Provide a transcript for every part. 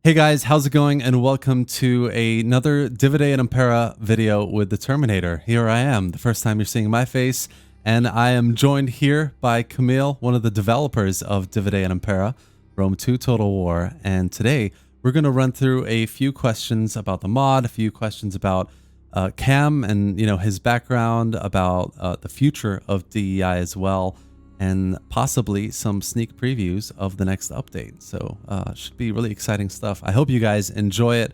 Hey guys, how's it going? And welcome to another Divide and Impera video with the Terminator. Here I am, the first time you're seeing my face, and I am joined here by Camille, one of the developers of Divide and Impera, Rome 2 Total War. And today we're going to run through a few questions about the mod, a few questions about Cam and his background, about the future of DEI as well, and possibly some sneak previews of the next update. So should be really exciting stuff. I hope you guys enjoy it.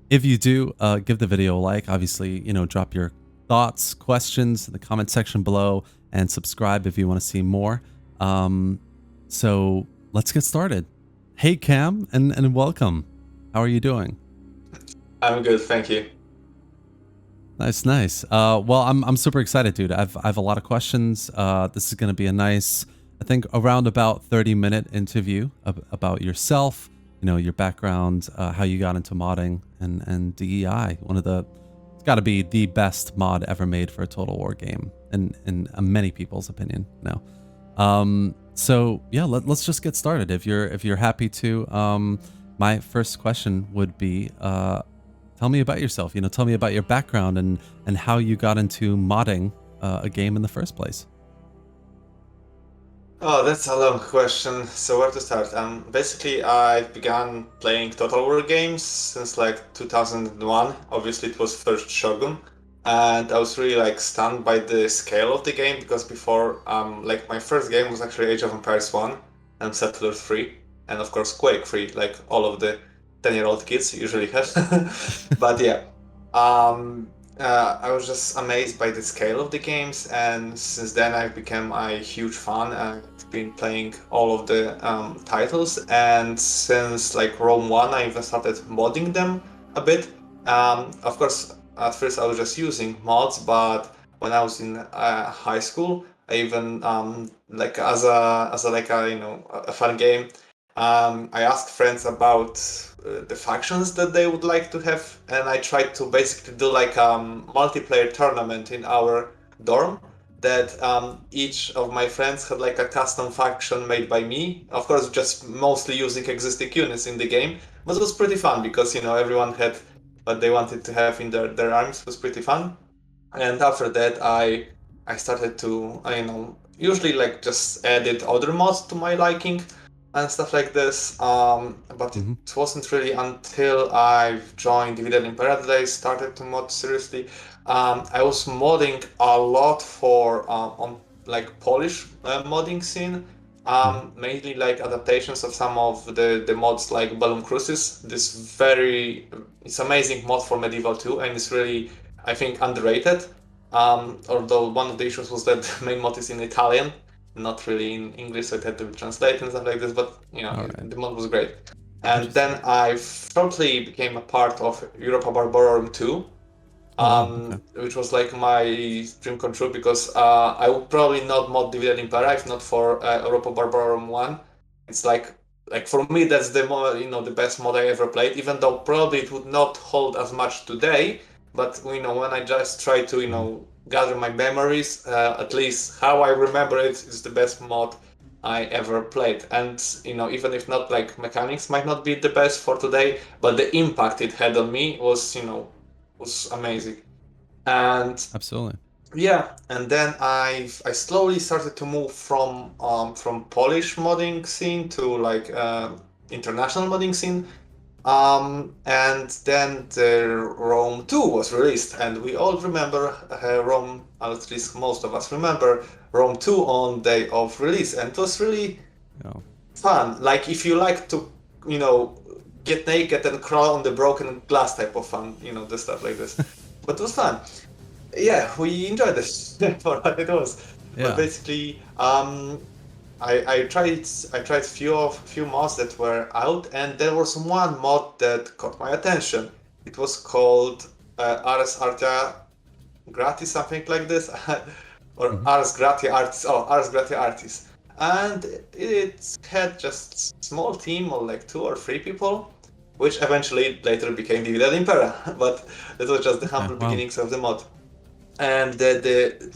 If you do, give the video a like. Obviously, drop your thoughts, questions in the comment section below, and subscribe if you want to see more. So let's get started. Hey Cam, and welcome. How are you doing? I'm good, thank you. Nice. Well, I'm super excited, dude. I've a lot of questions. This is gonna be a nice, I think, around about 30-minute interview about yourself, your background, how you got into modding, and DEI. It's got to be the best mod ever made for a Total War game, in many people's opinion. So yeah, let's just get started. If you're happy to, my first question would be, tell me about yourself. Tell me about your background and how you got into modding a game in the first place. Oh, that's a long question. So where to start? Basically, I began playing Total War games since like 2001. Obviously, it was first Shogun, and I was really like stunned by the scale of the game because before, like my first game was actually Age of Empires 1 and Settlers 3, and of course Quake 3, like all of the 10-year-old kids usually have. But yeah, um, I was just amazed by the scale of the games, and since then I've become a huge fan. I've been playing all of the titles, and since like Rome 1, I even started modding them a bit. Of course, at first I was just using mods, but when I was in high school, I even like as a like a fun game. I asked friends about the factions that they would like to have, and I tried to basically do like a multiplayer tournament in our dorm that each of my friends had like a custom faction made by me. Of course, just mostly using existing units in the game, but it was pretty fun because everyone had what they wanted to have in their arms. It was pretty fun. And after that, I started to usually like just edit other mods to my liking and stuff like this. But it Hmm. wasn't really until I've joined Dividend Impera that I started to mod seriously. I was modding a lot for on like Polish modding scene. Hmm. Mainly like adaptations of some of the mods like Balloon Cruises. It's amazing mod for Medieval 2, and it's really, I think, underrated. Although one of the issues was that the main mod is in Italian, not really in English, so it had to be translated and stuff like this. But All right. the mod was great. And then Interesting. I shortly became a part of Europa Barbarorum 2, Oh wow. Okay. which was like my dream come true because I would probably not mod Dividend Impera if not for Europa Barbarorum 1. It's like for me that's the best mod I ever played, even though probably it would not hold as much today. But when I just try to Hmm. gather my memories, at least how I remember it is the best mod I ever played. And even if not like mechanics might not be the best for today, but the impact it had on me was amazing. And Absolutely. yeah, and then I slowly started to move from Polish modding scene to like international modding scene. And then the Rome 2 was released, and we all remember Rome, at least most of us remember Rome 2 on day of release, and it was really Yeah. fun. Like if you like to, you know, get naked and crawl on the broken glass type of fun, the stuff like this. But it was fun. Yeah, we enjoyed this for what it was. But Yeah. basically, I tried few mods that were out, and there was one mod that caught my attention. It was called Ars Artia Gratis, something like this, or Hmm. Ars Gratia Artis. Oh, Ars Gratia Artis, and it had just small team of like 2 or 3 people, which eventually later became Dividend Impera. But that was just the Okay. humble Wow. beginnings of the mod. And the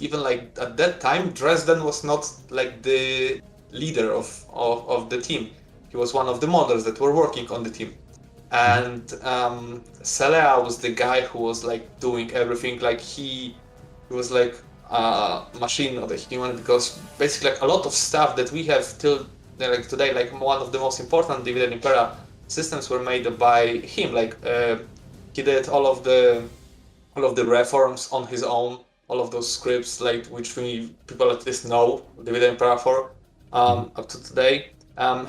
even like at that time, Dresden was not like the leader of the team. He was one of the modders that were working on the team. and Celea was the guy who was like doing everything. Like he was like a machine of the human, because basically like a lot of stuff that we have till like today, like one of the most important Dividend Impera systems were made by him. Like he did all of the reforms on his own, all of those scripts, like which we people at least know Dividend Impera for up to today.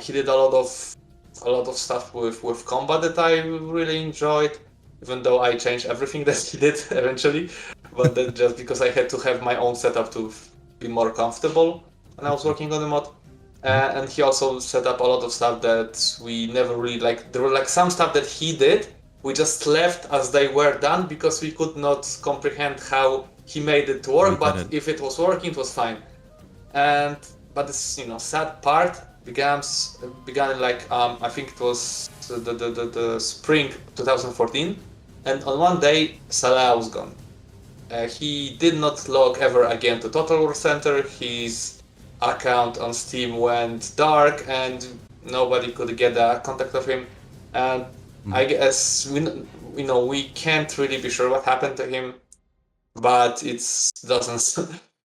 He did a lot of stuff with combat that I really enjoyed, even though I changed everything that he did eventually. But that just because I had to have my own setup to be more comfortable when I was working on the mod. And he also set up a lot of stuff that we never really like. There were like some stuff that he did, we just left as they were done because we could not comprehend how he made it to work. But if it was working, it was fine. But this sad part began like I think it was the spring 2014, and on one day Salah was gone. He did not log ever again to Total War Center. His account on Steam went dark, and nobody could get a contact of him. And I guess we can't really be sure what happened to him, but it doesn't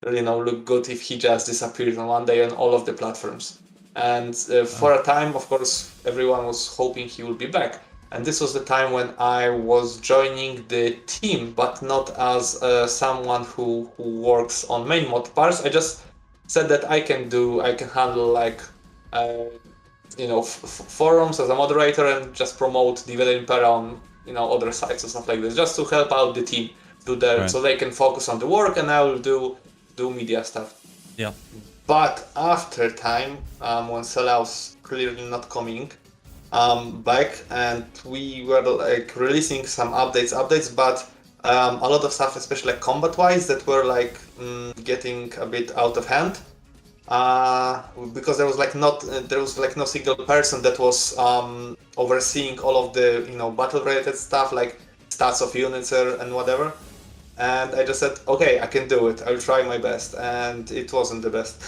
look good if he just disappeared on one day on all of the platforms. And for a time, of course, everyone was hoping he would be back. And this was the time when I was joining the team, but not as someone who works on main mod parts. I just said that I can handle like forums as a moderator and just promote Dividend Impera on other sites and stuff like this, just to help out the team so they can focus on the work, and I will do media stuff. Yeah. But after time, when Salah was clearly not coming back, and we were like releasing some updates, but a lot of stuff, especially like combat-wise, that were like getting a bit out of hand. Because there was like no single person that was overseeing all of the battle-related stuff, like stats of units and whatever. And I just said, okay, I can do it. I'll try my best. And it wasn't the best.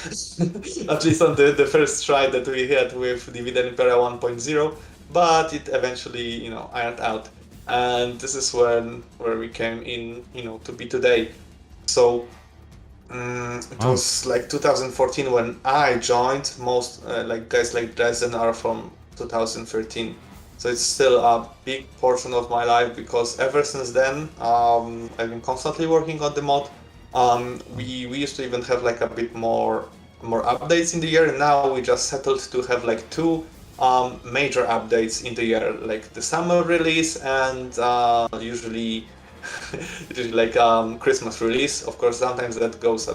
At least on the first try that we had with Dividend Impera 1.0. But it eventually, ironed out. And this is where we came in, to be today. So it was like 2014 when I joined. Most like guys like Dresden are from 2013. So it's still a big portion of my life, because ever since then, I've been constantly working on the mod. We used to even have like a bit more updates in the year, and now we just settled to have like two major updates in the year, like the summer release and usually like Christmas release. Of course, sometimes that goes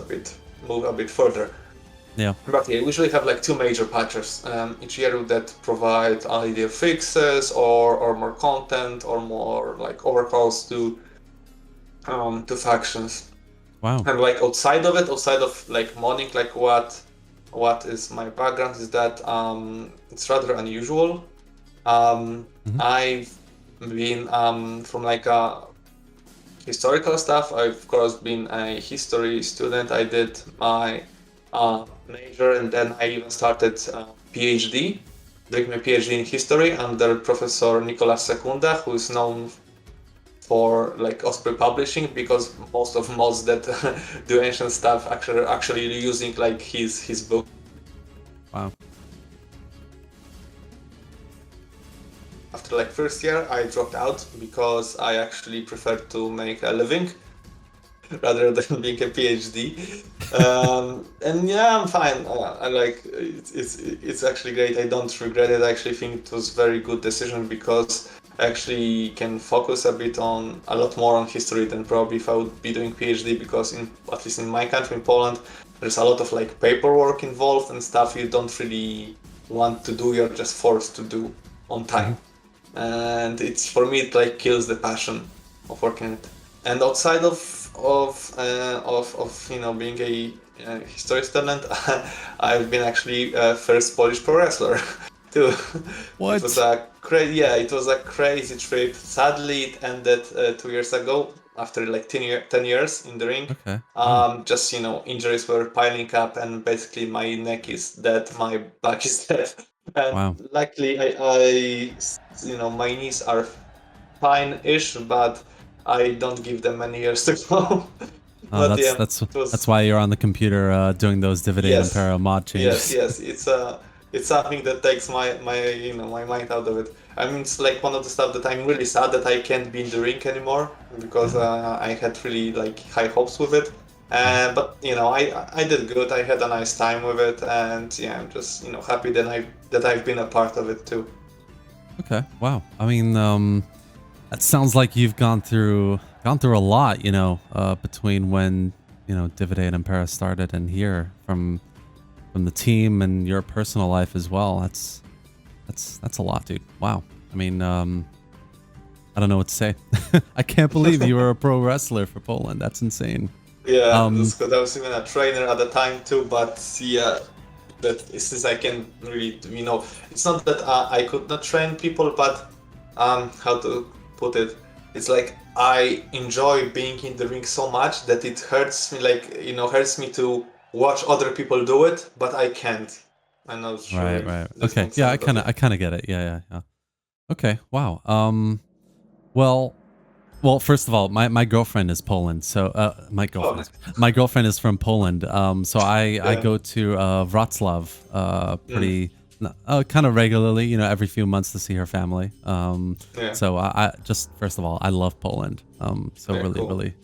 move a bit further. Yeah. But yeah, we usually have like two major patches each year that provide either fixes or more content or more like overhauls to factions. Wow. And like outside of like modding, like what is my background is that it's rather unusual. I've been from like a historical stuff. I've of course been a history student. I did my major, and then I even started PhD, doing my PhD in history under Professor Nicolas Secunda, who is known for like Osprey Publishing, because most of mods that do ancient stuff actually using like his book. Wow. After like first year, I dropped out because I actually preferred to make a living rather than being a PhD. And yeah, I'm fine. I like it's actually great. I don't regret it. I actually think it was a very good decision, because I actually can focus a lot more on history than probably if I would be doing PhD, because at least in my country, in Poland, there's a lot of like paperwork involved and stuff you don't really want to do. You're just forced to do on time. And it's, for me, it like kills the passion of working it. And outside of being a history student, I've been actually first Polish pro wrestler too. What? It was a crazy trip. Sadly, it ended 2 years ago after like 10 years in the ring. Okay. Just injuries were piling up, and basically my neck is dead, my back is dead. And Wow. luckily, my knees are fine-ish, but I don't give them many years to go. Oh, But that's yeah, that's it that's was. why you're on the computer doing those Divide and Yes, Impera mod yes, changes. yes. It's something that takes my mind out of it. I mean, it's like one of the stuff that I'm really sad that I can't be in the ring anymore because Yeah. I had really like high hopes with it. Mhm. But I did good. I had a nice time with it, and yeah, I'm just happy that I've been a part of it too. Okay. Wow. I mean, that sounds like you've gone through a lot, between when Divide and Impera started and here from the team and your personal life as well. That's a lot, dude. Wow. I mean, I don't know what to say. I can't believe you were a pro wrestler for Poland. That's insane. Yeah, Um, that's because I was even a trainer at the time too. But yeah, that since I can really, it's not that I could not train people, but how to put it? It's like I enjoy being in the ring so much that it hurts me, like hurts me to watch other people do it, but I can't. I'm not sure right, if right. this Okay. makes Yeah, I sense, but kind of yeah. I kind of get it. Yeah, yeah, yeah. Okay. Wow. Well, Well, first of all, my girlfriend is Poland, so Oh, my girlfriend is from Poland. So I yeah, go to Wrocław mm, kind of regularly, every few months to see her family. yeah, So I just first of all, I love Poland. So yeah, really, cool. really,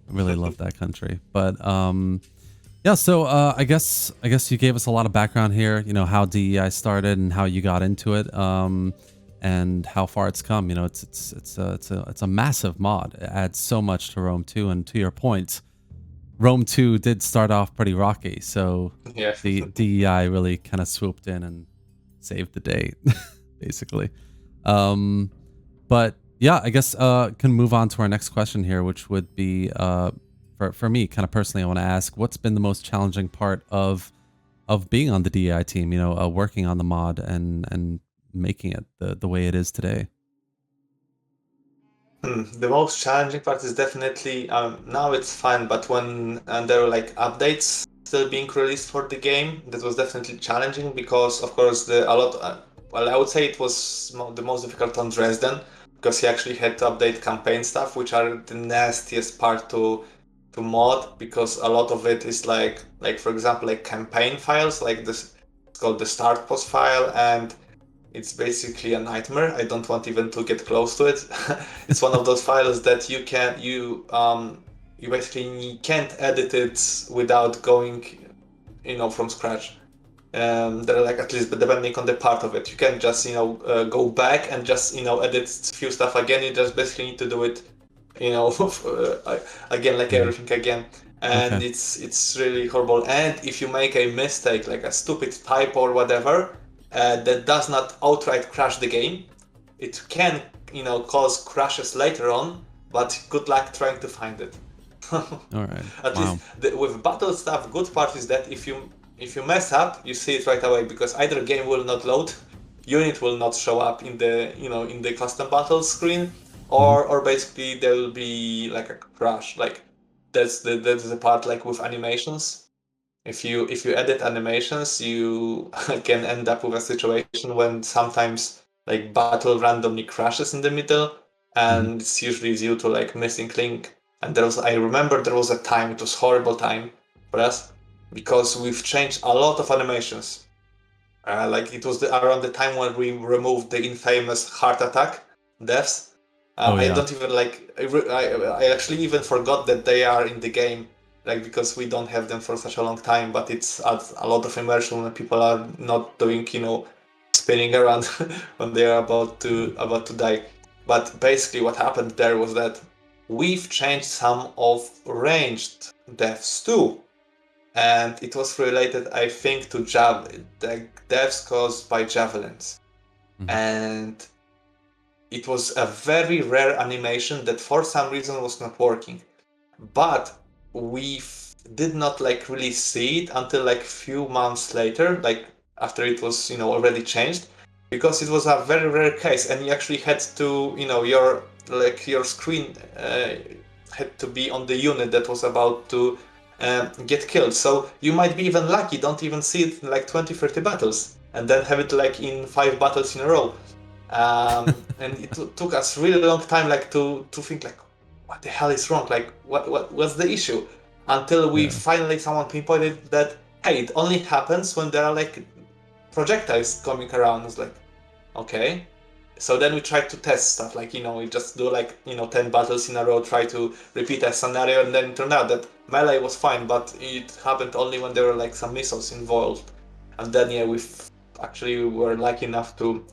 really love that country. But yeah, so I guess you gave us a lot of background here. How DEI started and how you got into it. And how far it's come. It's a massive mod. It adds so much to Rome 2, and to your point, Rome 2 did start off pretty rocky, so Yeah. the DEI really kind of swooped in and saved the day, basically. Um, but yeah, I guess can move on to our next question here, which would be for me, kind of personally, I want to ask, what's been the most challenging part of being on the DEI team? Working on the mod and making it the way it is today. The most challenging part is definitely now it's fine, but when there were like updates still being released for the game, that was definitely challenging because, of course, well, I would say it was the most difficult on Dresden because he actually had to update campaign stuff, which are the nastiest part to mod because a lot of it is like for example like campaign files like this. It's called the start post file and it's basically a nightmare. I don't want even to get close to it. It's one of those files that you basically can't edit it without going, from scratch. They're like at least depending on the part of it. You can just go back and just edit a few stuff again. You just basically need to do it, again like Mhm. everything again. And Okay. it's really horrible. And if you make a mistake, like a stupid typo or whatever, that does not outright crash the game, it can cause crashes later on. But good luck trying to find it. All right. At least Wow. with battle stuff, good part is that if you mess up, you see it right away because either game will not load, unit will not show up in the custom battle screen, Hmm. or basically there will be like a crash. Like that's the part like with animations. If you edit animations, you can end up with a situation when sometimes like battle randomly crashes in the middle, Hmm. and it's usually due to like missing link. And I remember there was a time, it was horrible time for us because we've changed a lot of animations. Like it was around the time when we removed the infamous heart attack deaths. Oh I yeah. don't even like. I actually even forgot that they are in the game, like because we don't have them for such a long time. But it's adds a lot of immersion when people are not doing, spinning around when they are about to die. But basically, what happened there was that we've changed some of ranged deaths too, and it was related, I think, to the deaths caused by javelins. Hmm. And it was a very rare animation that for some reason was not working. But we did not like really see it until like few months later, like after it was already changed, because it was a very rare case, and you actually had to your screen had to be on the unit that was about to get killed. So you might be even lucky, don't even see it in like 20-30 battles. and then have it like in 5 battles in a row. And it took us really long time like to think like, what the hell is wrong? Like what's the issue? Until we finally someone pinpointed that, hey, it only happens when there are like projectiles coming around. It's like, okay. So then we tried to test stuff, like, we just do like, 10 battles in a row, try to repeat a scenario, and then it turned out that melee was fine, but it happened only when there were like some missiles involved. And then, yeah, we were lucky enough to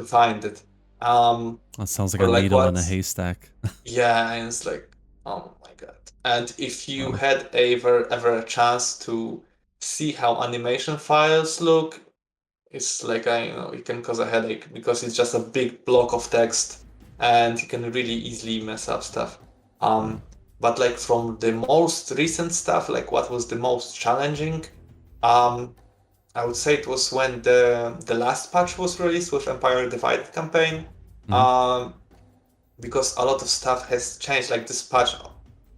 find it. That sounds like a like needle in a haystack. Yeah, and it's like, oh my god. And if you had ever a chance to see how animation files look, it's like, it can cause a headache because it's just a big block of text and you can really easily mess up stuff. But like from the most recent stuff, like what was the most challenging, I would say it was when the last patch was released with Empire Divided campaign. Because a lot of stuff has changed. Like this patch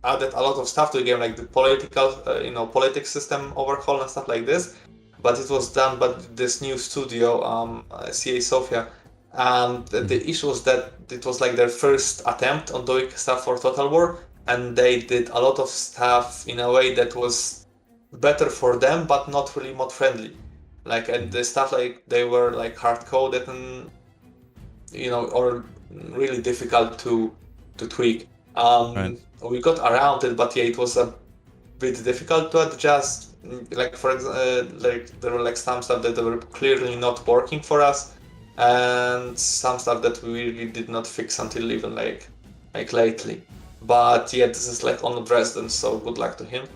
added a lot of stuff to the game, like the politics system overhaul and stuff like this. But it was done by this new studio, CA Sofia, and the issue was that it was like their first attempt on doing stuff for Total War, and they did a lot of stuff in a way that was better for them, but not really mod friendly. Like, and the stuff like they were like hard coded and or really difficult to tweak. We got around it, but yeah, it was a bit difficult to adjust. Like for example, like there were like some stuff that were clearly not working for us, and some stuff that we really did not fix until even like lately. But yeah, this is like on Dresden, so good luck to him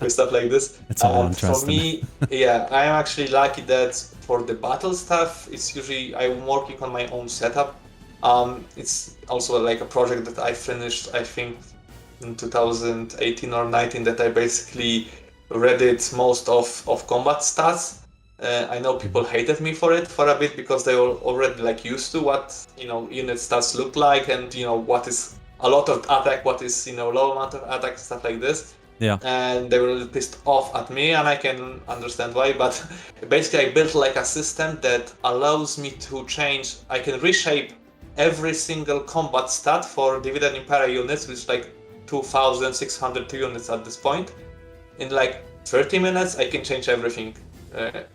with stuff like this. It's all on For me, yeah, I am actually lucky that for the battle stuff, it's usually I'm working on my own setup. It's also like a project that I finished, I think, in 2018 or 19, that I basically reddit most of combat stats. I know people hated me for it for a bit because they were already like used to what unit stats look like, and what is a lot of attack, what is low amount of attack, stuff like this. Yeah. And they were a little pissed off at me, and I can understand why. But basically, I built like a system that allows me to change. I can reshape every single combat stat for Divided Impera units, which is like 2,600 units at this point. In like 30 minutes, I can change everything.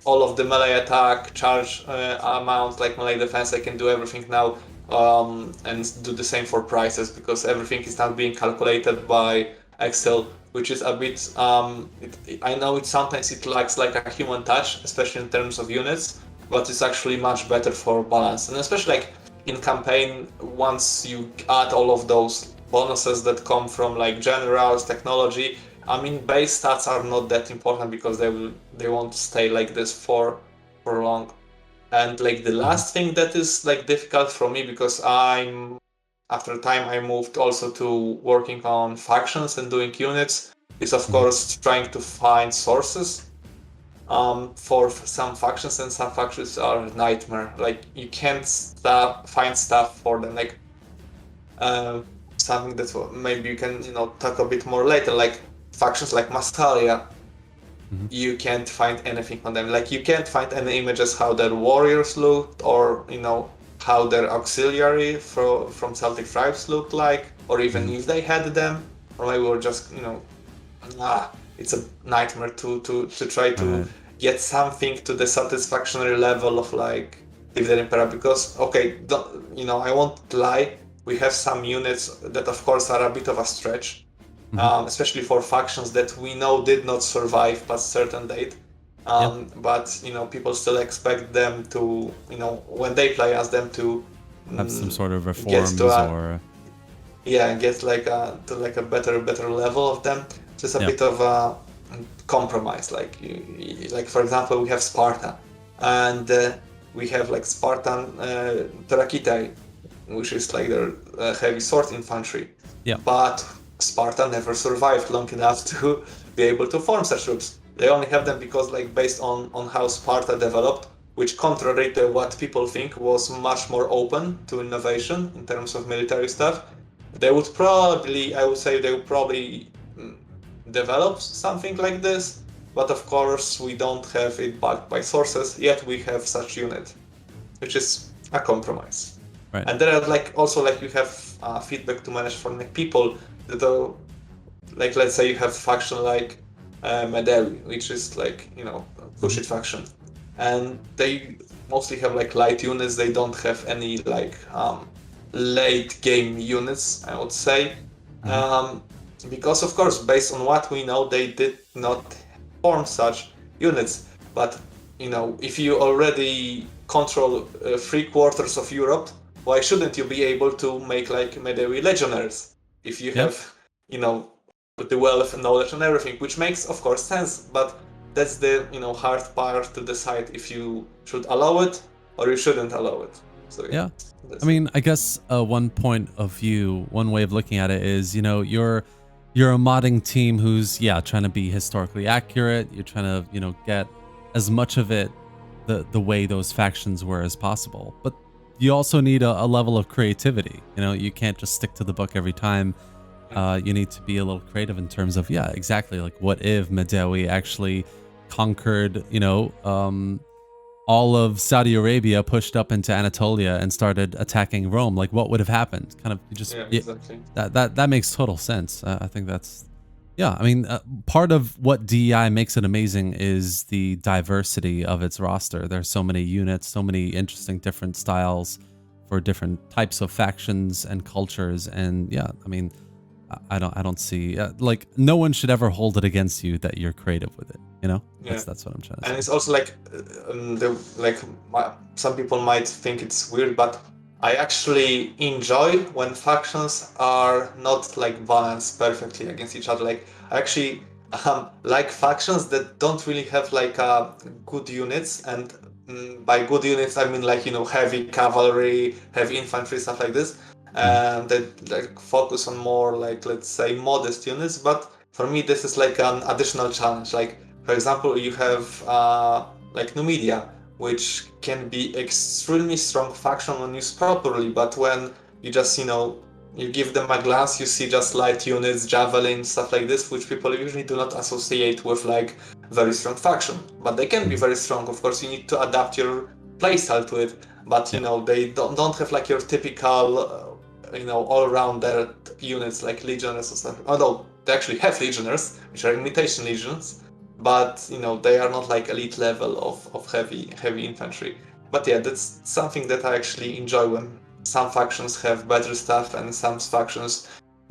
All of the melee attack, charge amount, like melee defense, I can do everything now, and do the same for prices, because everything is now being calculated by Excel, which is a bit, I know sometimes it lacks like a human touch, especially in terms of units, but it's actually much better for balance. And especially like in campaign, once you add all of those bonuses that come from like generals, technology, I mean, base stats are not that important because they won't stay like this for long. And like the last thing that is like difficult for me, because after time I moved also to working on factions and doing units, is of course trying to find sources for some factions, and some factions are a nightmare. Like you can't find stuff for them, like something that maybe you can talk a bit more later, like factions like Massalia. You can't find anything on them. Like you can't find any images how their warriors looked, or how their auxiliary from Celtic tribes looked like, or even if they had them, or maybe we're just it's a nightmare to try to get something to the satisfactory level of like Divided Impera, because I won't lie, we have some units that of course are a bit of a stretch. Especially for factions that we know did not survive past certain date. But people still expect them to, when they play as them to have some sort of reforms or get like a better level of them. So it's a bit of a compromise. Like for example, we have Sparta, and we have like Spartan Terakitae, which is like their heavy sword infantry. But Sparta never survived long enough to be able to form such troops. They only have them because, like, based on how Sparta developed, which contrary to what people think was much more open to innovation in terms of military stuff, I would say they would probably develop something like this, but of course we don't have it backed by sources, yet we have such unit, which is a compromise. Right. And there are like also like you have feedback to manage from like people that are like, let's say you have faction like Mederi, which is like, you know, push it faction, and they mostly have like light units. They don't have any like late game units, I would say, because of course, based on what we know, they did not form such units. But you know, if you already control 3/4 of Europe, why shouldn't you be able to make like Mederi legionaries if you have, you know, the wealth and knowledge and everything, which makes of course sense, but that's the, you know, hard part to decide if you should allow it or you shouldn't allow it. So Yeah. I mean, I guess one point of view, one way of looking at it is, you know, you're a modding team who's trying to be historically accurate. You're trying to, you know, get as much of it the way those factions were as possible. But you also need a level of creativity. You know, you can't just stick to the book every time. You need to be a little creative in terms of, exactly, like what if Medewi actually conquered, you know, all of Saudi Arabia, pushed up into Anatolia and started attacking Rome? Like, what would have happened? Kind of just exactly. That makes total sense. I think that's I mean, part of what DEI makes it amazing is the diversity of its roster. There's so many units, so many interesting different styles for different types of factions and cultures, and I mean, I don't see like no one should ever hold it against you that you're creative with it. You know, that's what I'm trying to say. And it's also like some people might think it's weird, but I actually enjoy when factions are not like balanced perfectly against each other. Like I actually like factions that don't really have like good units, and by good units I mean like, you know, heavy cavalry, heavy infantry, stuff like this, and that like focus on more like, let's say, modest units. But for me this is like an additional challenge. Like for example, you have like Numidia, which can be extremely strong faction when used properly, but when you just, you know, you give them a glance, you see just light units, javelin, stuff like this, which people usually do not associate with like very strong faction. But they can be very strong. Of course, you need to adapt your playstyle to it, but you know, they don't have like your typical you know, all-rounder units like legionnaires or stuff. Although they actually have legionnaires, which are imitation legions, but you know, they are not like elite level of heavy infantry. But yeah, that's something that I actually enjoy, when some factions have better stuff and some factions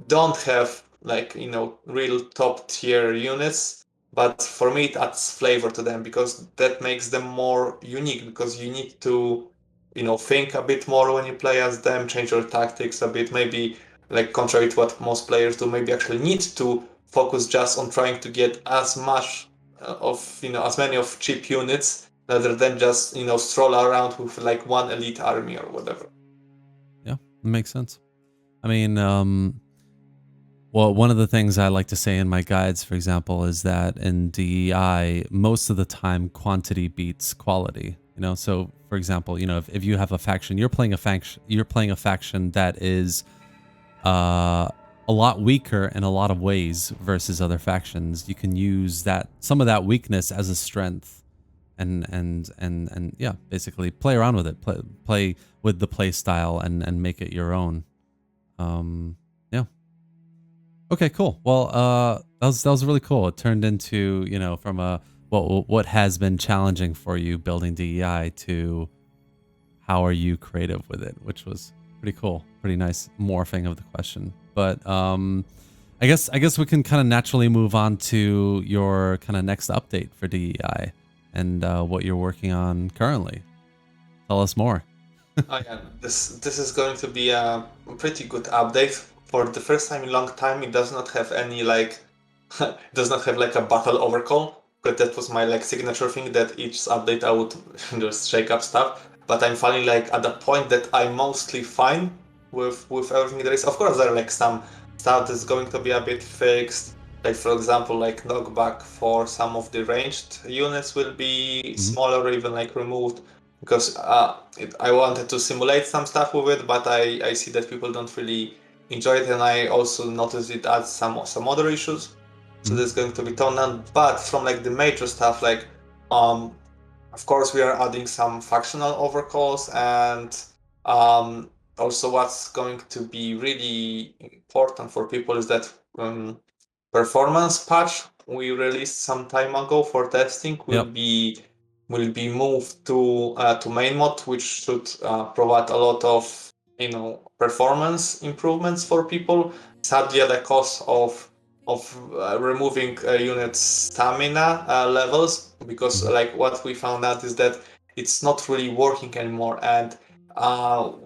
don't have like, you know, real top tier units. But for me it adds flavor to them, because that makes them more unique, because you need to, you know, think a bit more when you play as them, change your tactics a bit, maybe like contrary to what most players do, maybe actually need to focus just on trying to get as much of, you know, as many of cheap units, rather than just, you know, stroll around with like one elite army or whatever. Yeah, it makes sense. I mean, well, one of the things I like to say in my guides, for example, is that in DEI, most of the time quantity beats quality. You know, so for example, you know, if you have a faction, you're playing a faction that is a lot weaker in a lot of ways versus other factions. You can use some of that weakness as a strength, and basically play around with it, play with the play style and make it your own. Okay, cool. Well, that was really cool. It turned into, you know, from what has been challenging for you building DEI to how are you creative with it, which was pretty cool. Pretty nice morphing of the question. But I guess we can kind of naturally move on to your kind of next update for DEI and what you're working on currently. Tell us more. Oh yeah, this is going to be a pretty good update. For the first time in a long time, it does not have any like does not have like a battle overcall, because that was my like signature thing, that each update I would just shake up stuff. But I'm finally like at the point that I'm mostly fine with everything there is. Of course, there are like some stuff that's going to be a bit fixed. Like for example, like knockback for some of the ranged units will be smaller or even like removed, because I wanted to simulate some stuff with it, but I see that people don't really enjoy it, and I also noticed it adds some other issues. So that's going to be toned down. But from like the major stuff, like of course we are adding some factional overcalls, and also what's going to be really important for people is that performance patch we released some time ago for testing will be moved to main mod, which should provide a lot of performance improvements for people. Sadly, at the cost of removing unit stamina levels, because like what we found out is that it's not really working anymore, and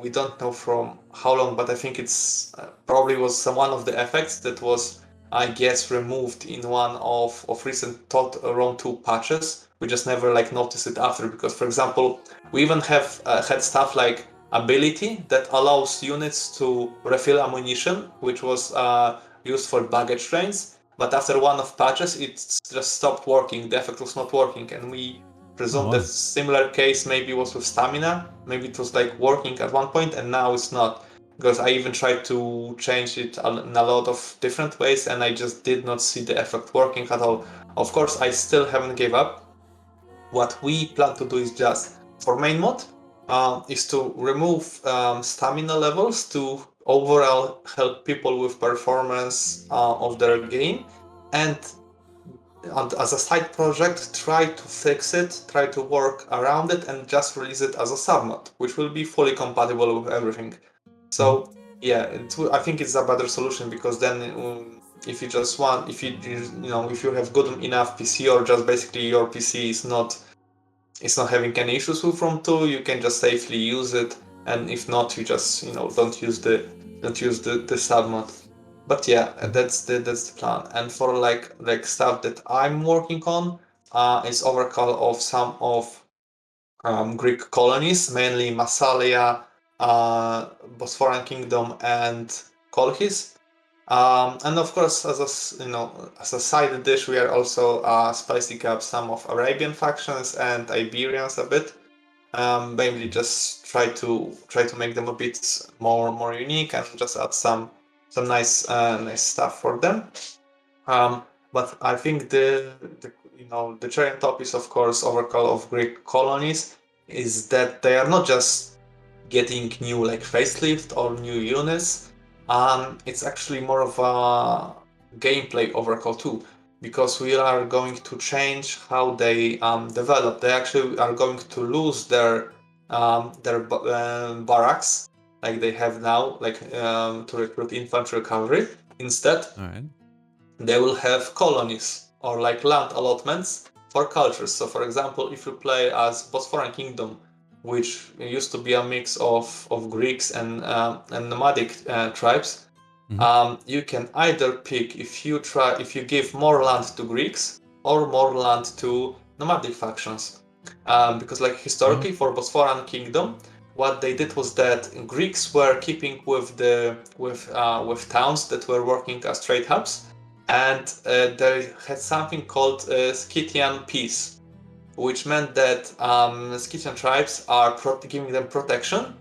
we don't know from how long, but I think it's probably was one of the effects that was, I guess, removed in one of recent round 2 patches. We just never like noticed it after, because for example, we even have had stuff like ability that allows units to refill ammunition, which was used for baggage trains, but after one of patches it just stopped working. The effect was not working, and we presume that similar case maybe was with stamina. Maybe it was like working at one point and now it's not, because I even tried to change it in a lot of different ways and I just did not see the effect working at all. Of course, I still haven't gave up. What we plan to do is just for main mod is to remove stamina levels to overall help people with performance of their game, and as a side project try to fix it, try to work around it, and just release it as a submod, which will be fully compatible with everything. So yeah, I think it's a better solution, because then if you just want, if you have good enough PC, or just basically your PC is not having any issues with From 2, you can just safely use it, and if not, you just don't use the submod. But yeah, that's the plan. And for like stuff that I'm working on, is overhaul of some of Greek colonies, mainly Massalia, Bosphorian Kingdom, and Colchis. And of course, as a side dish, we are also spicing up some of Arabian factions and Iberians a bit. Mainly just try to make them a bit more unique, and just add some nice stuff for them. But I think the cherry on top is, of course, overhaul of Greek colonies, is that they are not just getting new like facelift or new units. It's actually more of a gameplay overhaul too, because we are going to change how they develop. They actually are going to lose their barracks like they have now, like to recruit infantry cavalry. Instead, they will have colonies or like land allotments for cultures. So for example, if you play as Bosphorian Kingdom, which used to be a mix of Greeks and nomadic tribes, you can either pick if you give more land to Greeks or more land to nomadic factions. Because like historically for Bosphorian Kingdom, what they did was that Greeks were keeping with towns that were working as trade hubs, and they had something called Scythian peace, which meant that Scythian tribes are giving them protection,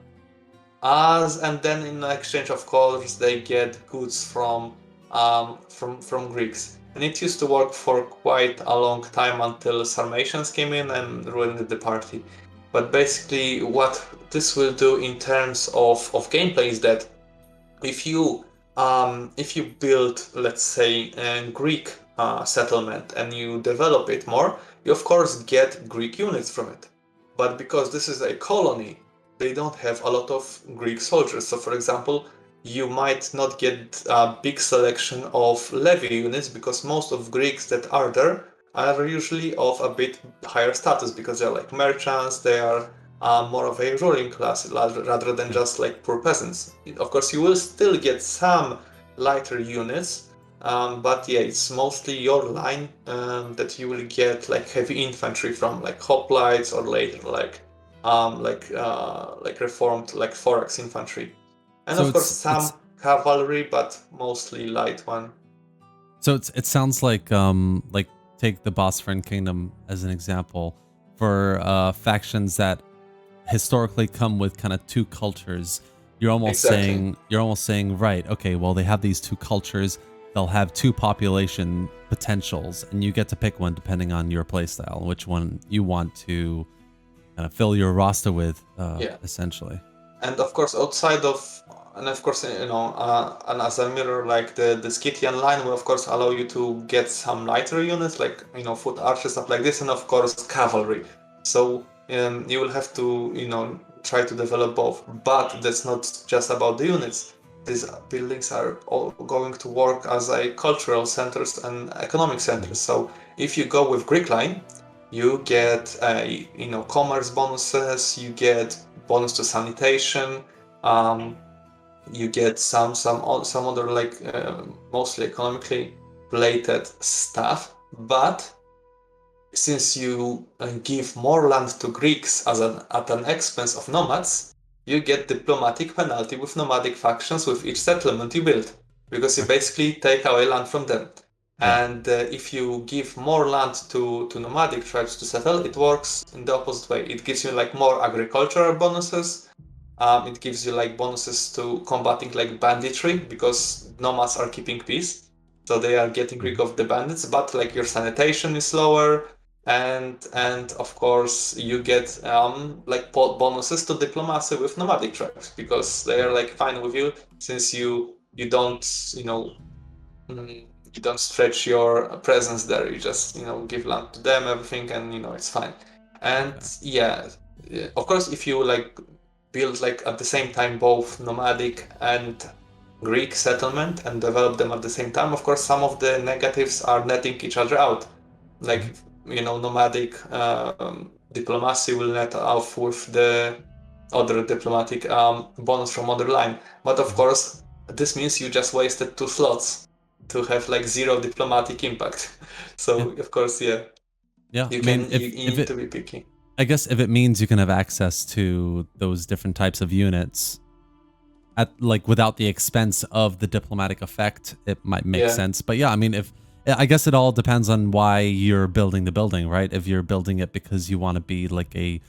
and then in exchange, of course, they get goods from Greeks. And it used to work for quite a long time until Sarmatians came in and ruined the party. But basically, what this will do in terms of gameplay is that if you build, let's say, a Greek settlement and you develop it more, you of course get Greek units from it. But because this is a colony, they don't have a lot of Greek soldiers. So for example, you might not get a big selection of levy units, because most of Greeks that are there are usually of a bit higher status, because they're like merchants, they are more of a ruling class rather than just like poor peasants. Of course, you will still get some lighter units, but yeah, it's mostly your line that you will get like heavy infantry from, like hoplites, or later like reformed like thorax infantry, and so of course some cavalry, but mostly light one. So it sounds like take the Bosphorian Kingdom as an example, for factions that historically come with kind of two cultures. You're almost saying right, okay, well, they have these two cultures, they'll have two population potentials, and you get to pick one depending on your playstyle, which one you want to kind of fill your roster with, essentially. And of course, outside of, and of course, and as a mirror, like the Scythian line will of course allow you to get some lighter units, like foot archers, stuff like this, and of course cavalry. So you will have to try to develop both. But that's not just about the units. These buildings are all going to work as a cultural centers and economic centers. So if you go with Greek line, you get commerce bonuses, you get bonus to sanitation, you get some other like mostly economically related stuff. But since you give more land to Greeks at an expense of nomads, you get diplomatic penalty with nomadic factions with each settlement you build, because you basically take away land from them. Yeah. And if you give more land to nomadic tribes to settle, it works in the opposite way. It gives you like more agricultural bonuses. It gives you like bonuses to combating like banditry, because nomads are keeping peace, so they are getting rid of the bandits. But like your sanitation is lower, and of course you get like bonuses to diplomacy with nomadic tribes, because they are like fine with you, since you don't you don't stretch your presence there. You just give land to them, everything, and it's fine. And of course, if you like build like at the same time both nomadic and Greek settlement and develop them at the same time, of course some of the negatives are netting each other out. Like nomadic diplomacy will net off with the other diplomatic bonus from other line. But of course this means you just wasted 2 slots to have like 0 diplomatic impact. So of course you need to be picky. I guess if it means you can have access to those different types of units at like without the expense of the diplomatic effect, it might make sense. But yeah, I mean, I guess it all depends on why you're building the building, right? If you're building it because you want to be like a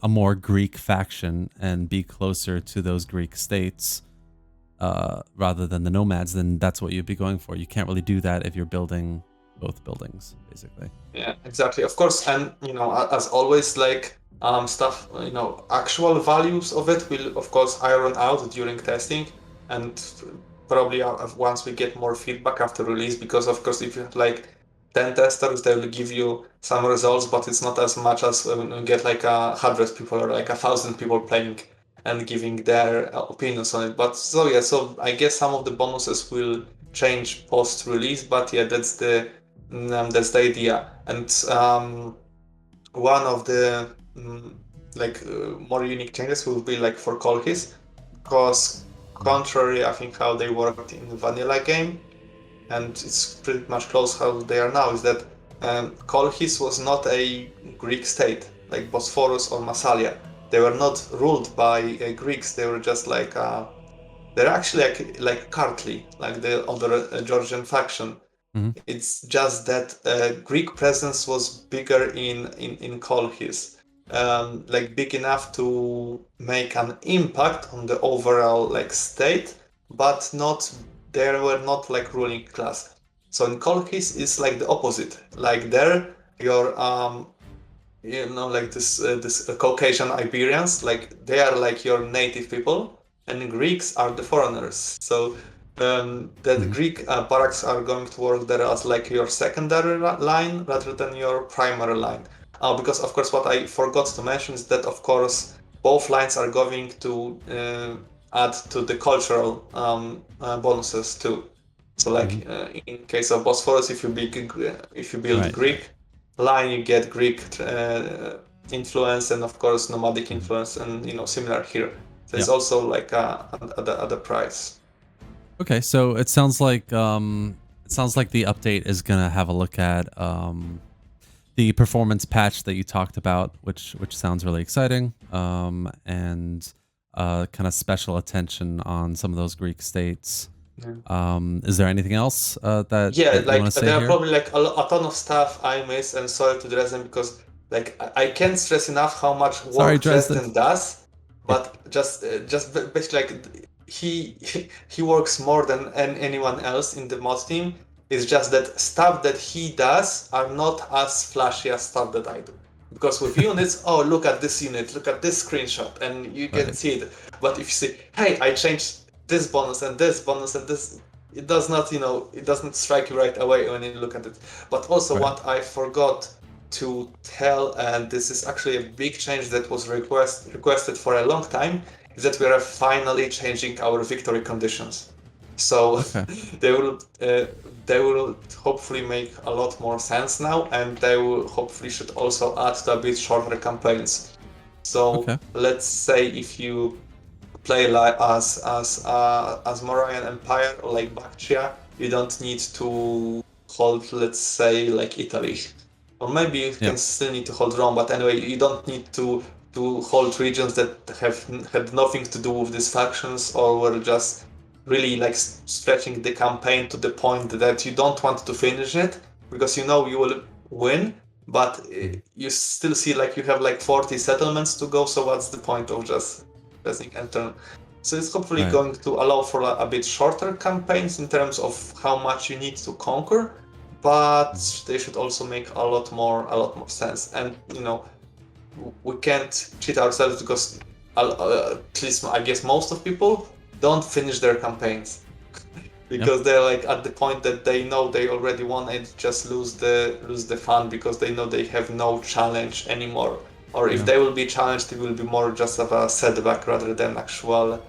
more Greek faction and be closer to those Greek states, rather than the nomads, then that's what you'd be going for. You can't really do that if you're building both buildings, basically. Yeah, exactly. Of course, and as always, like stuff, actual values of it will of course iron out during testing, and probably once we get more feedback after release, because of course if you have like 10 testers, they will give you some results, but it's not as much as when you get like 100 people or like 1,000 people playing and giving their opinions on it. But so I guess some of the bonuses will change post release, but yeah, that's the idea. And one of the more unique changes will be like for Colchis, because contrary I think how they worked in the vanilla game, and it's pretty much close how they are now, is that Colchis was not a Greek state like Bosphorus or Massalia. They were not ruled by Greeks. They were just like they're actually like Kartli, like the other Georgian faction. It's just that Greek presence was bigger in Colchis, like big enough to make an impact on the overall like state, but they were not like ruling class. So in Colchis it's like the opposite. Like there, your like this Caucasian Iberians, like they are like your native people, and Greeks are the foreigners. So the Greek barracks are going to work there as like your secondary line rather than your primary line. Because of course what I forgot to mention is that of course both lines are going to add to the cultural bonuses too. So like in case of Bosphorus, if you build Greek line, you get Greek influence, and of course nomadic influence, and similar here. So it's also like at the price. Okay, so it sounds like the update is gonna have a look at the performance patch that you talked about, which sounds really exciting, and kind of special attention on some of those Greek states. Is there anything else that you want to say there here? are probably like a ton of stuff I miss, and sorry to Dresden, because like I can't stress enough how much work Dresden does. But just basically like he works more than anyone else in the mod team. It's just that stuff that he does are not as flashy as stuff that I do. Because with units, oh, look at this unit, look at this screenshot, and you can see it. But if you say, hey, I changed this bonus and this bonus and this, it does not, it doesn't strike you right away when you look at it. But also what I forgot to tell, and this is actually a big change that was requested for a long time, is that we are finally changing our victory conditions. So they will hopefully make a lot more sense now, and they will hopefully should also add to a bit shorter campaigns. So let's say if you play like as Moravian Empire or like Bactria, you don't need to hold, let's say, like Italy, or maybe you can still need to hold Rome. But anyway, you don't need to hold regions that have had nothing to do with these factions, or were just really like stretching the campaign to the point that you don't want to finish it because you know you will win, but you still see like you have like 40 settlements to go. So what's the point of just pressing enter? So it's hopefully going to allow for a bit shorter campaigns in terms of how much you need to conquer, but they should also make a lot more sense. And we can't cheat ourselves because at least I guess most of people don't finish their campaigns because they're like at the point that they know they already won and just lose the fun because they know they have no challenge anymore. Or if they will be challenged, it will be more just of a setback rather than actual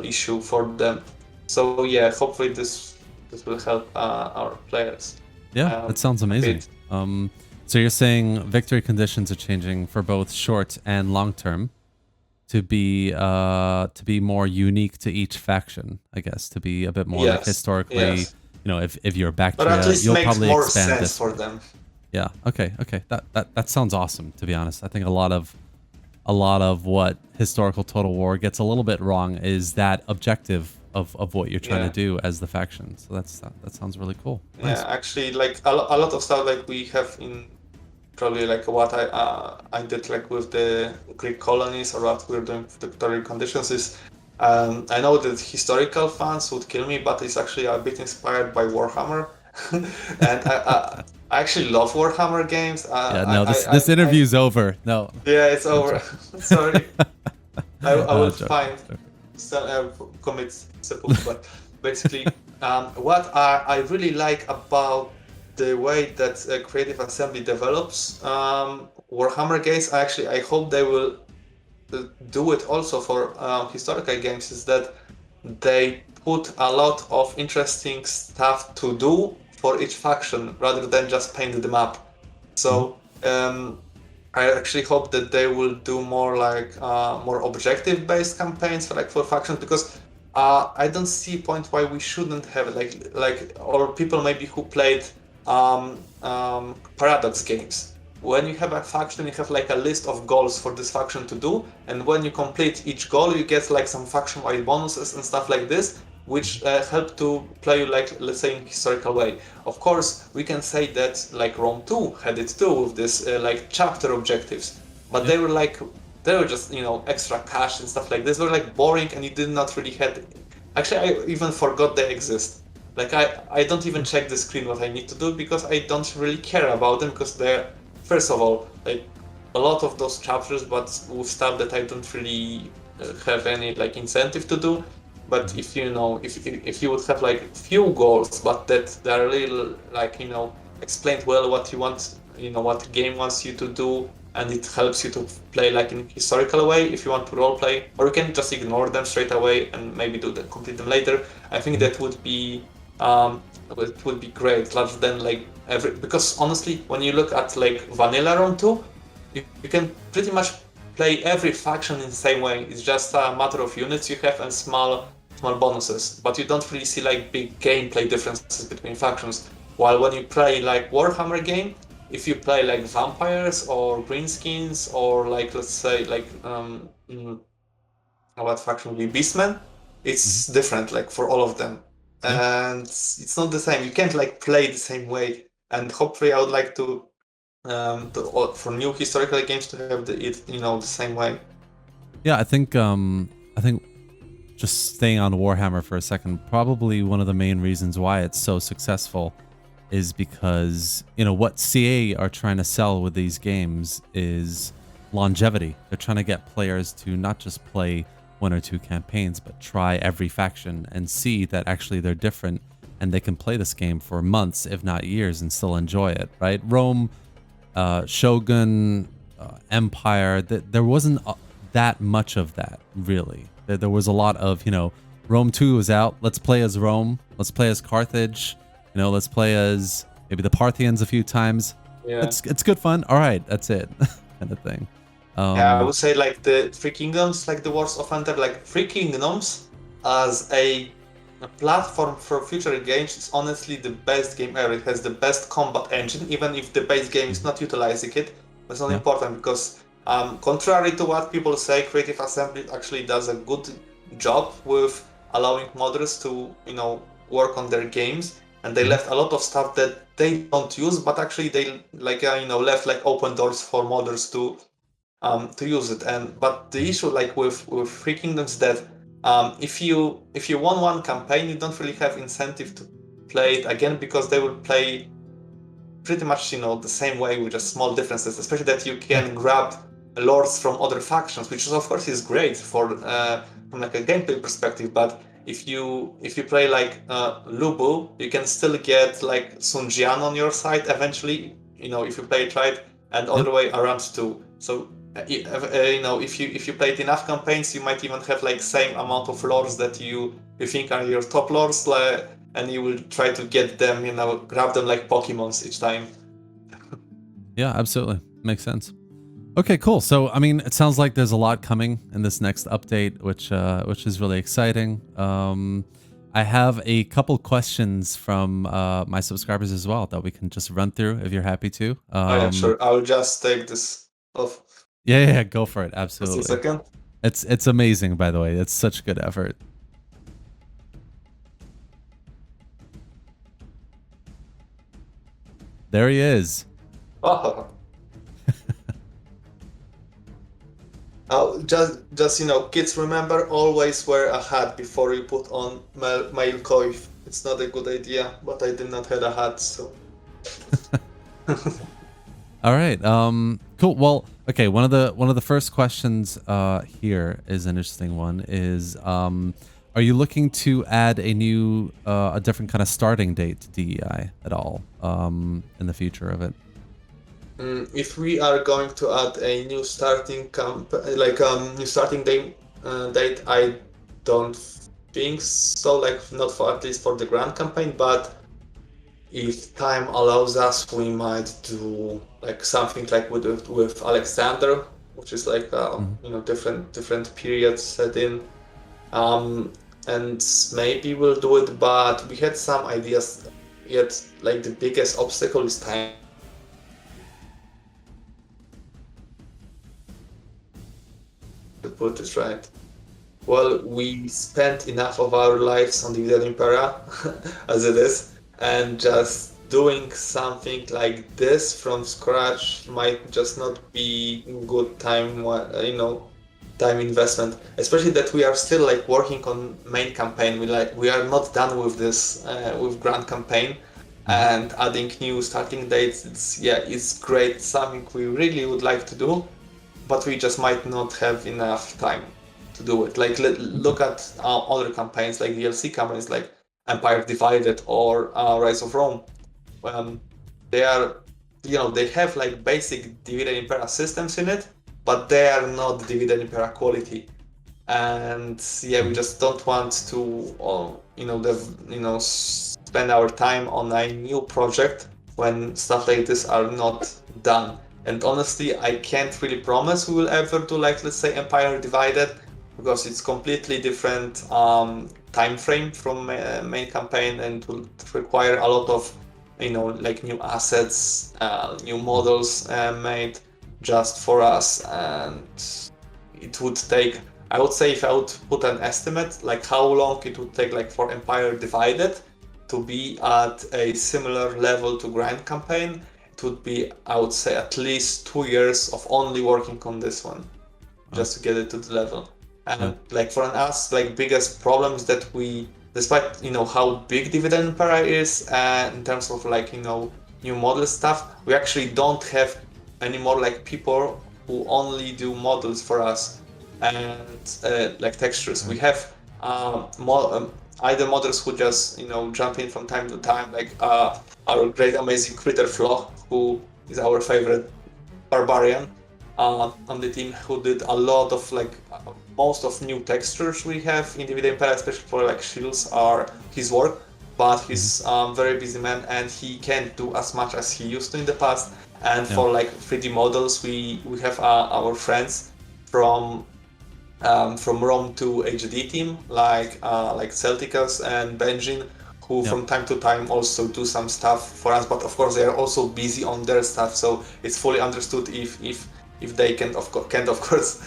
issue for them. So yeah, hopefully this will help our players. Yeah, that sounds amazing. So you're saying victory conditions are changing for both short and long term to be more unique to each faction, I guess, to be a bit more like historically, if you're Bactria, you'll probably more expand sense this for them. Yeah. Okay. That sounds awesome, to be honest. I think a lot of what historical Total War gets a little bit wrong is that objective of what you're trying to do as the faction. So that sounds really cool. Nice. Yeah, actually, like a lot of stuff like we have in probably like what I did like with the Greek colonies or what we're doing with the victory conditions is I know that historical fans would kill me, but it's actually a bit inspired by Warhammer. And I actually love Warhammer games. This interview's over. No. Yeah, it's over. Sorry. I will commit seppuku, but basically, what I really like about the way that Creative Assembly develops Warhammer games, I hope they will do it also for historical games, is that they put a lot of interesting stuff to do for each faction rather than just paint the map. So I actually hope that they will do more like more objective-based campaigns for factions, because I don't see a point why we shouldn't have or people maybe who played Paradox games. When you have a faction, you have like a list of goals for this faction to do, and when you complete each goal, you get like some faction-wide bonuses and stuff like this, which help to play like, let's say, in historical way. Of course, we can say that like Rome 2 had it too with this like chapter objectives, but they were just extra cash and stuff like this. They were like boring, and you did not really had. Actually, I even forgot they exist. Like I don't even check the screen what I need to do because I don't really care about them, because they're, first of all, like a lot of those chapters, but with stuff that I don't really have any like incentive to do. But if you would have like few goals, but that they're really like explained well what you want, what the game wants you to do, and it helps you to play like in a historical way if you want to role play, or you can just ignore them straight away and maybe complete them later. I think that would be great, rather than like because honestly, when you look at like vanilla Rome 2, you can pretty much play every faction in the same way. It's just a matter of units you have and small bonuses, but you don't really see like big gameplay differences between factions. While when you play like Warhammer game, if you play like vampires or greenskins or like, let's say, like what faction would be Beastmen, it's different like for all of them. And it's not the same. You can't like play the same way. And hopefully I would like to for new historical games to have the same way. Yeah, I think just staying on Warhammer for a second, probably one of the main reasons why it's so successful is because, you know, what CA are trying to sell with these games is longevity. They're trying to get players to not just play one or two campaigns, but try every faction and see that actually they're different and they can play this game for months, if not years, and still enjoy it, right? Rome, Shogun, Empire, there wasn't that much of that, really. There was a lot of, you know, Rome 2 was out. Let's play as Rome. Let's play as Carthage. You know, let's play as maybe the Parthians a few times. Yeah. It's good fun. All right, that's it, kind of thing. Yeah, I would say like the Three Kingdoms, like the Wars of Enter, like Three Kingdoms as a platform for future games is honestly the best game ever. It has the best combat engine, even if the base game is not utilizing it. That's not important because, contrary to what people say, Creative Assembly actually does a good job with allowing modders to, you know, work on their games, and they left a lot of stuff that they don't use, but actually they like you know, left like open doors for modders to use it. And but the issue like with Three Kingdoms that if you won one campaign, you don't really have incentive to play it again because they will play pretty much, you know, the same way with just small differences. Especially that you can grab lords from other factions, which is, of course is great for from like a gameplay perspective. But if you play like Lubu, you can still get like Sun Jian on your side eventually. You know, if you play it right, and other way around too. So you know, if you played enough campaigns, you might even have like same amount of lords that you think are your top lords, and you will try to get them, you know, grab them like Pokemons each time. Yeah, absolutely. Makes sense. Okay, cool. So, I mean, it sounds like there's a lot coming in this next update, which is really exciting. I have a couple questions from my subscribers as well that we can just run through if you're happy to. Oh yeah, sure. I'll just take this off. Yeah, go for it. Absolutely. Just a second. It's amazing, by the way. It's such good effort. There he is. Oh. Just you know, kids, remember, always wear a hat before you put on male coif. It's not a good idea, but I did not have a hat, so. All right. Cool. Well, okay. One of the first questions here is an interesting one. Is are you looking to add a different kind of starting date to DEI at all in the future of it? If we are going to add a new starting new starting date, I don't think so. Like not for at least for the grand campaign, but if time allows us, we might do like something like with Alexander, which is like you know, different periods set in, and maybe we'll do it. But we had some ideas. Yet, like the biggest obstacle is time. To put it right. Well, we spent enough of our lives on Dividend Impera as it is, and just doing something like this from scratch might just not be good time, you know, time investment. Especially that we are still like working on main campaign. We are not done with this with grand campaign, and adding new starting dates. It's great, something we really would like to do, but we just might not have enough time to do it. Like look at other campaigns, like DLC campaigns, like Empire Divided or Rise of Rome. They are, you know, they have like basic Dividend Impera systems in it, but they are not Dividend Impera quality. And we just don't want to, spend our time on a new project when stuff like this are not done. And honestly, I can't really promise we will ever do, like, let's say Empire Divided, because it's completely different time frame from main campaign, and will require a lot of, like new assets, new models made just for us. And it would take, I would say, if I would put an estimate, like how long it would take, like for Empire Divided to be at a similar level to Grand Campaign, it would be, I would say, at least 2 years of only working on this one, just to get it to the level. And like for us, like biggest problem is that we, despite how big Dividend Impera is, in terms of like new model stuff, we actually don't have anymore like people who only do models for us and like textures. We have either models who just jump in from time to time, like our great amazing Critter Flo, who is our favorite barbarian on the team, who did a lot of like most of new textures we have in Dividend Impera, especially for like shields, are his work. But he's very busy man, and he can't do as much as he used to in the past. And for like 3D models, we have our friends from Rome to HD team, like Celticus and Benjin, who from time to time also do some stuff for us. But of course, they are also busy on their stuff, so it's fully understood if they can't of course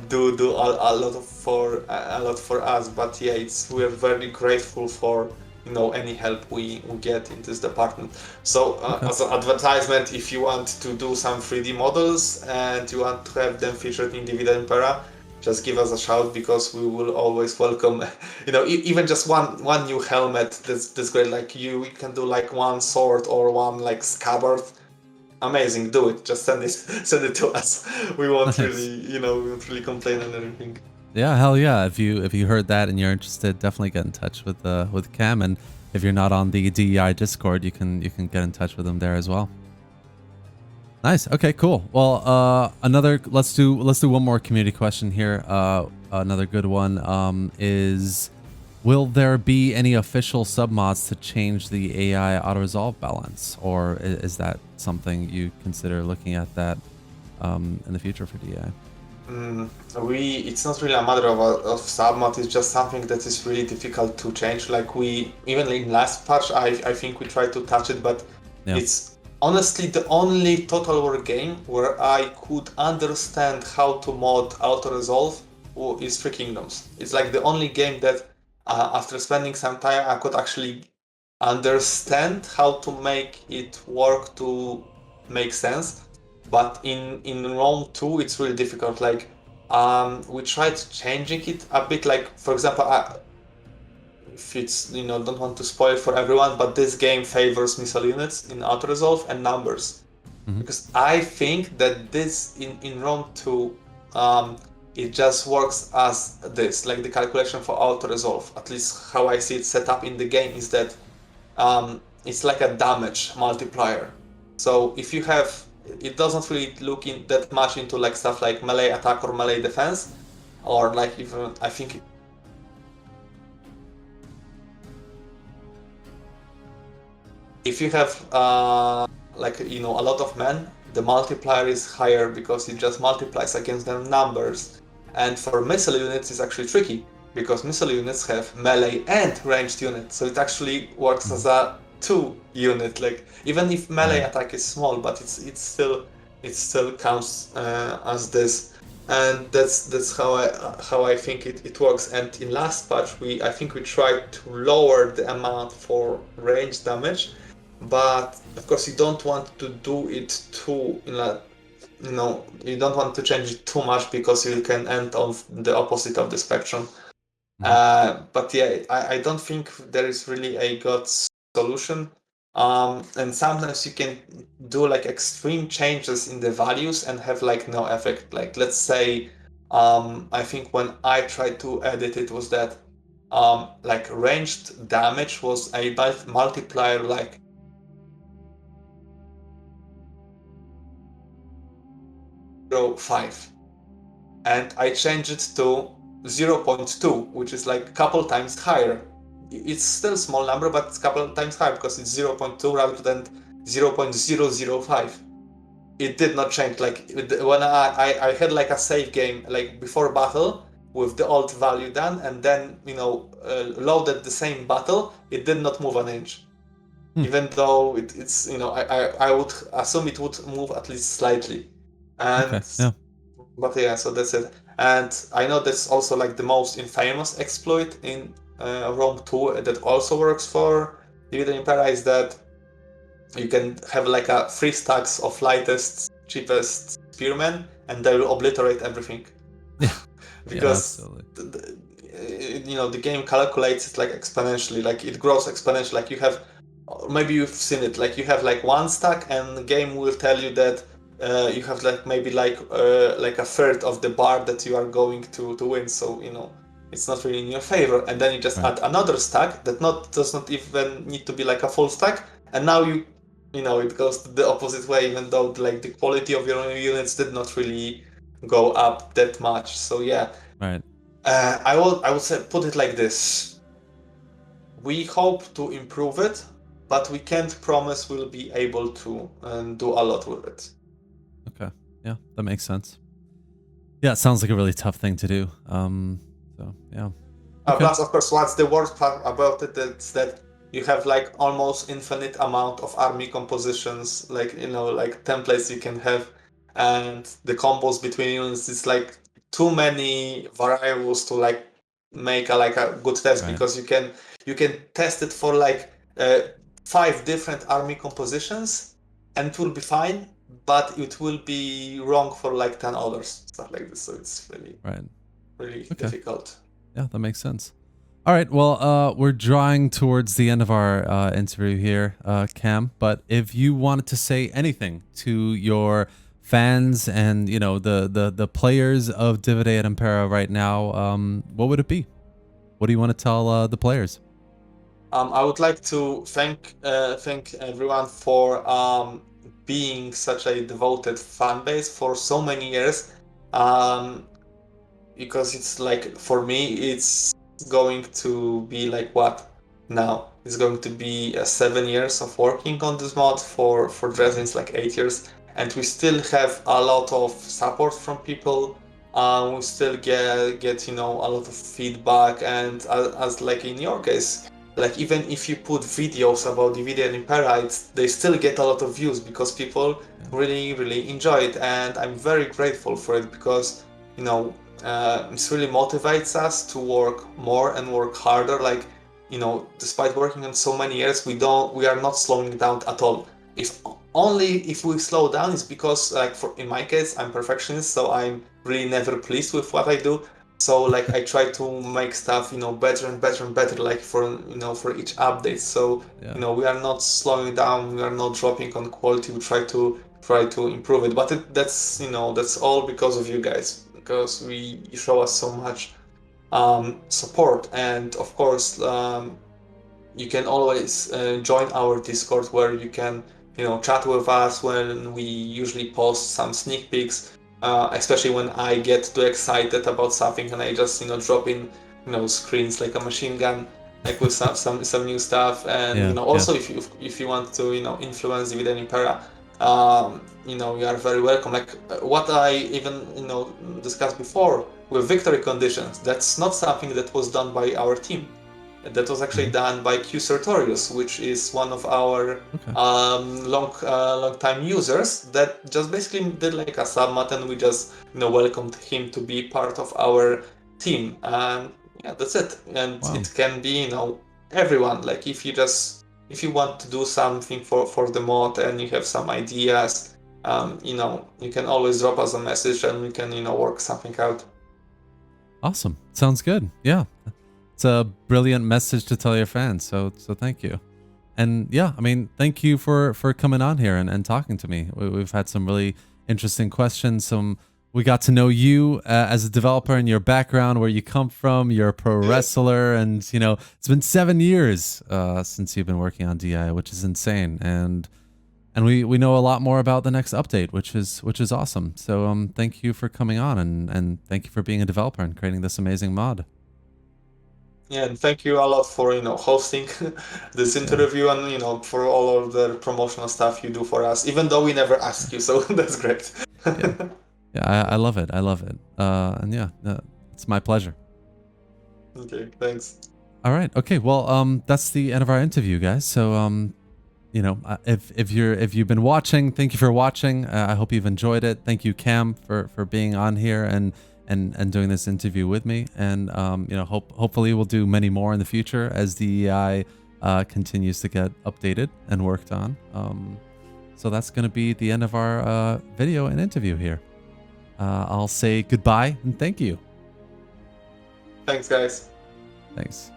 do a lot for us. But yeah, we're very grateful for any help we get in this department. So as an advertisement, if you want to do some 3D models and you want to have them featured in Dividend Impera, just give us a shout, because we will always welcome even just one new helmet. That's great. Like you can do like one sword or one like scabbard. Amazing, do it. Just send it to us. We won't really we won't really complain and everything. Yeah, hell yeah. If you heard that and you're interested, definitely get in touch with Cam. And if you're not on the DEI Discord, you can get in touch with him there as well. Nice. Okay, cool. Well, let's do one more community question here. Another good one is, will there be any official submods to change the AI auto-resolve balance, or is that something you consider looking at that in the future for DEI? It's not really a matter of submod. It's just something that is really difficult to change. Like we, even in last patch, I think we tried to touch it, but it's honestly the only Total War game where I could understand how to mod auto-resolve is Three Kingdoms. It's like the only game that after spending some time I could actually understand how to make it work to make sense. But in Rome 2, it's really difficult. Like we tried changing it a bit. Like for example, if it's don't want to spoil for everyone, but this game favors missile units in auto resolve and numbers, because I think that this in Rome 2 it just works as this, like the calculation for auto resolve. At least how I see it set up in the game is that it's like a damage multiplier. So if you have, it doesn't really look in that much into like stuff like melee attack or melee defense, or like even I think if you have like a lot of men, the multiplier is higher because it just multiplies against their numbers. And for missile units, it's actually tricky because missile units have melee and ranged units, so it actually works as a 2 unit. Like even if melee attack is small, but it still counts as this. And that's how I think it works. And in last patch, I think we tried to lower the amount for range damage, but of course you don't want to do it too you don't want to change it too much because you can end on the opposite of the spectrum. But yeah, I don't think there is really a good solution. And sometimes you can do like extreme changes in the values and have like no effect. Like let's say I think when I tried to edit it was that like ranged damage was a multiplier like 0.5, and I changed it to 0.2, which is like a couple times higher. It's still a small number, but it's a couple times higher because it's 0.2 rather than 0.005. It did not change. Like when I had like a save game like before battle with the old value done, and then loaded the same battle, it did not move an inch. Even though it's I would assume it would move at least slightly. And but yeah, so that's it. And I know that's also like the most infamous exploit in Rome 2 that also works for Dividend Impera, is that you can have like a 3 stacks of lightest, cheapest spearmen, and they will obliterate everything. Yeah, because absolutely. the game calculates it like exponentially, like it grows exponentially. Like you have, maybe you've seen it, like you have like one stack, and the game will tell you that you have like maybe like a third of the bar that you are going to win. So it's not really in your favor, and then you just Right. add another stack that does not even need to be like a full stack, and now it goes the opposite way, even though like the quality of your units did not really go up that much. So yeah, Right. I would say, put it like this: we hope to improve it, but we can't promise we'll be able to do a lot with it. Okay. Yeah, that makes sense. Yeah, it sounds like a really tough thing to do. So yeah. Okay. Plus, of course, what's the worst part about it is that you have like almost infinite amount of army compositions, like like templates you can have, and the combos between units is like too many variables to like make a good test, Right. because you can test it for like 5 different army compositions, and it will be fine, but it will be wrong for like 10 others, stuff like this. So it's really Right. really Okay. difficult. Yeah, that makes sense. All right. Well, we're drawing towards the end of our interview here, Cam. But if you wanted to say anything to your fans and the players of Divide and Impera right now, what would it be? What do you want to tell the players? I would like to thank everyone for being such a devoted fan base for so many years. Um, because it's like, for me, it's going to be like, what now? It's going to be 7 years of working on this mod. For Dresden, it's like 8 years, and we still have a lot of support from people. We still get a lot of feedback, and as like in your case, like even if you put videos about DVD and Impera, they still get a lot of views because people really really enjoy it, and I'm very grateful for it, because it really motivates us to work more and work harder. Like, despite working on so many years, we are not slowing down at all. If we slow down, it's because, like, in my case, I'm perfectionist, so I'm really never pleased with what I do. So like I try to make stuff better and better and better, like for each update. So Yeah. we are not slowing down, we are not dropping on quality. We try to improve it, but that's all because of you guys, because you show us so much support. And of course, you can always join our Discord, where you can chat with us when we usually post some sneak peeks, especially when I get too excited about something and I just drop in screens like a machine gun, like with some new stuff. And Yeah. Yeah. also, if you want to influence Dividend Impera, you are very welcome. Like what I even discussed before with victory conditions, that's not something that was done by our team. That was actually done by Q Sertorius, which is one of our Okay. long time users, that just basically did like a submat, and we just welcomed him to be part of our team. And yeah, that's it. And Wow. it can be everyone. Like if you want to do something for the mod and you have some ideas, you can always drop us a message and we can work something out. Awesome. Sounds good. Yeah. It's a brilliant message to tell your fans. So thank you. And yeah, I mean, thank you for coming on here and talking to me. We've had some really interesting questions. We got to know you as a developer and your background, where you come from. You're a pro wrestler, and it's been 7 years since you've been working on DI, which is insane. And we know a lot more about the next update, which is awesome. So thank you for coming on, and thank you for being a developer and creating this amazing mod. Yeah, and thank you a lot for hosting this interview, and for all of the promotional stuff you do for us, even though we never ask you. So that's great. Yeah, I love it. I love it. And yeah, it's my pleasure. Okay, thanks. All right. Okay. Well, that's the end of our interview, guys. So if you've been watching, thank you for watching. I hope you've enjoyed it. Thank you, Cam, for being on here and doing this interview with me. And hopefully we'll do many more in the future as the EI continues to get updated and worked on. So that's going to be the end of our video and interview here. I'll say goodbye and thank you. Thanks, guys. Thanks.